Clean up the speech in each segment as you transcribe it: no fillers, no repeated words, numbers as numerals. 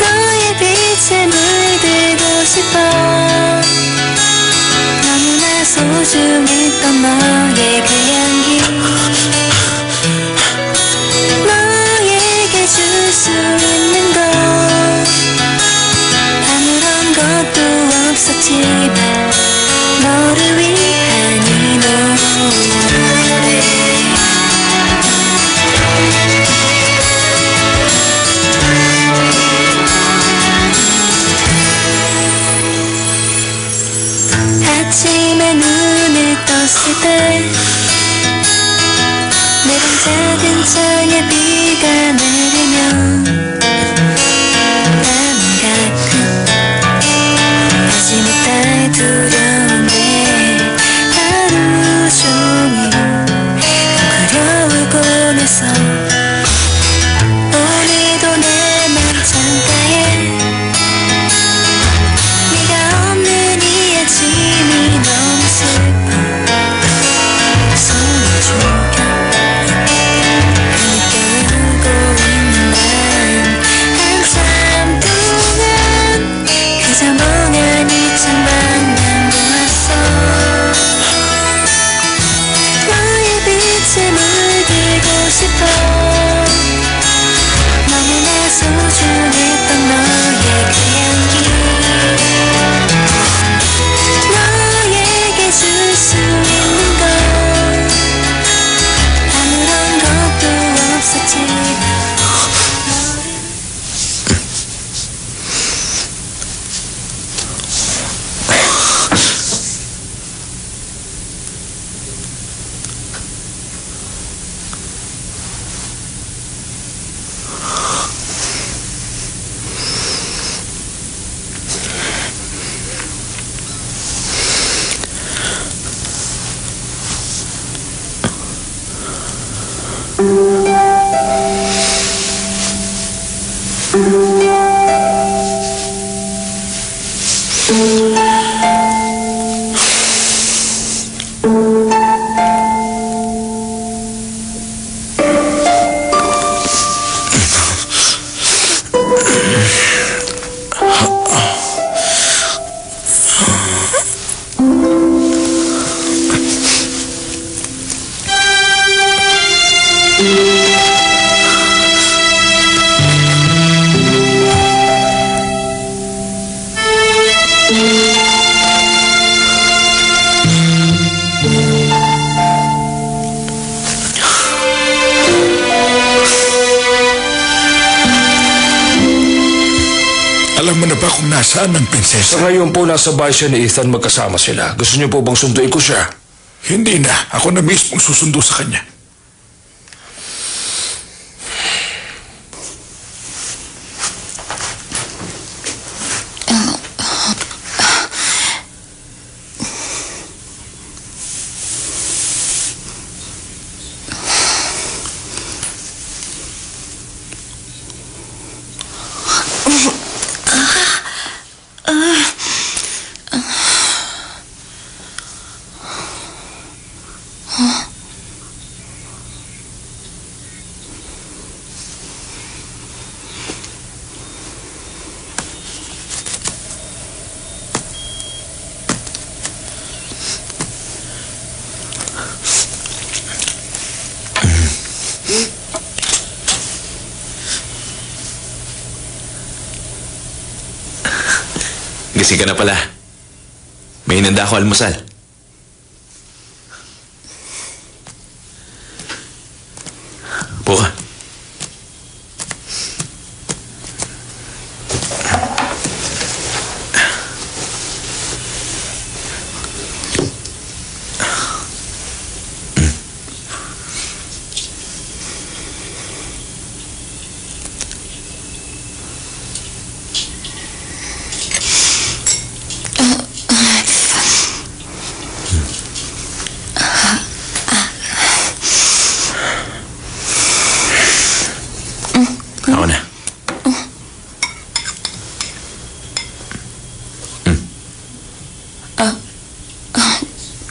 너의 빛에 물들고 싶어. 너무나 소중했던 너의 그 향기, 너에게 줄 수 있는 것 아무런 것도 없었지만 너를 위한 이 노래. 아침에 눈을 떴을 때 내 방 작은 창에 비가 내리면 나는 가끔 하지 못할 두려움에 하루 종일 웅크려 울곤 했어. 오늘도 내 맘 창가에 네가 없는 이 아침이 너무 슬퍼. 손을 조여 느껴오고 있는 난 한참 동안 그저 멍하니 창밖만 보았어. 너의 빛에 물들고 싶어. 너무나 소중했던 너의 그 향기, 너에게 줄 수 있는 것 아무런 것도 없었지만 Alam mo na ba kung nasaan ang prinsesa? Sa ngayon po nasa bahay siya ni Ethan, magkasama sila. Gusto niyo po bang sunduin ko siya? Hindi na. Ako na mismong susundo sa kanya. Gising ka na pala. May inanda ako almusal. Upo ka.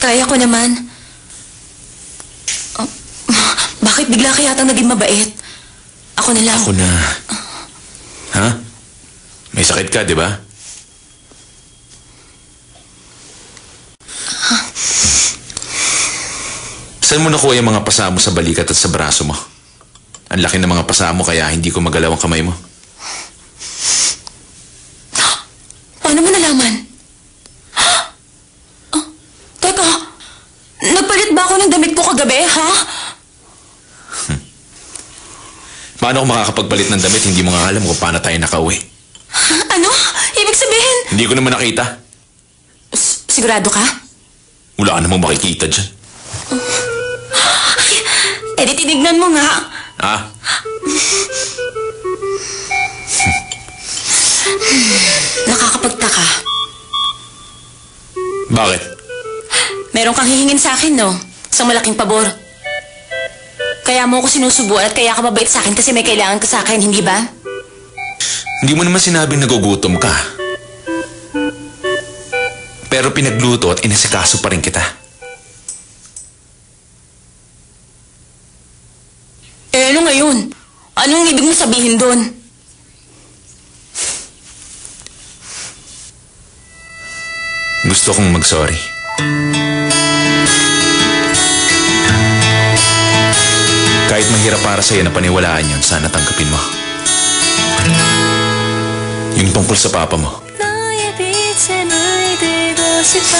Kaya ko naman. Oh, bakit bigla kaya tang naging mabait? Ako na lang. Ako na. Ha? May sakit ka, di ba? Saan mo nakuha yung mga pasa mo sa balikat at sa braso mo? Ang laki ng mga pasa mo kaya hindi ko magalaw ang kamay mo. Paano mo nalaman? Oh, teka, nagpalit ba ako ng damit ko kagabi, ha? Paano ako makakapagpalit ng damit? Hindi mo nga alam kung paano tayo nakauwi. Ano? Ibig sabihin? Hindi ko naman nakita. Sigurado ka? Wala ka namang makikita dyan. Eh di tinignan mo nga. Ah? Nakakapagtaka. Bakit? Meron kang hihingin sa akin, no? Isang malaking pabor. Kaya mo ako sinusubuan at kaya ka mabait sa akin kasi may kailangan ka sa akin, hindi ba? Hindi mo naman sinabing nagugutom ka. Pero pinagluto at inasikaso pa rin kita. Eh, ano ngayon? Anong ibig mo sabihin doon? Gusto kong mag-sorry. Kahit mahirap para sa'yo na paniwalaan yun, sana tanggapin mo. Yung tungkol sa papa mo. 너의 빛에 물들고 싶어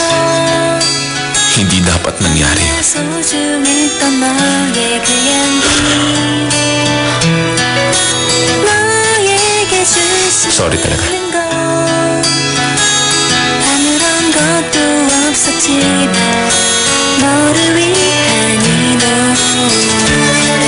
Hindi dapat nangyari yun. 소중했던 너의 그 향기 너에게 줄 수 Sorry talaga. 있는 건 아무런 것도 없었지만 너를 위한 이 노래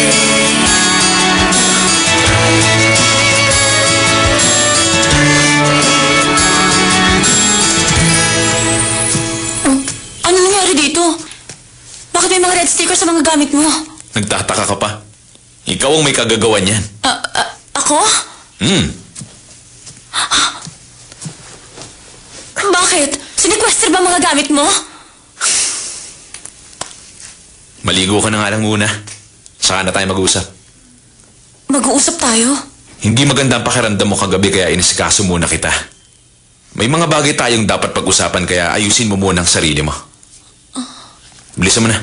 Ano nangyari dito? Bakit may mga red stickers sa mga gamit mo? Nagtataka ka pa. Ikaw ang may kagagawan yan. Ako? Bakit? Sinequester ba mga gamit mo? Maligo ka na nga lang muna. Saka na tayo mag-usap. Mag-uusap tayo? Hindi maganda ang pakiramdam mo kagabi kaya inisikaso muna kita. May mga bagay tayong dapat pag-usapan kaya ayusin mo muna ang sarili mo. Bilisan mo na.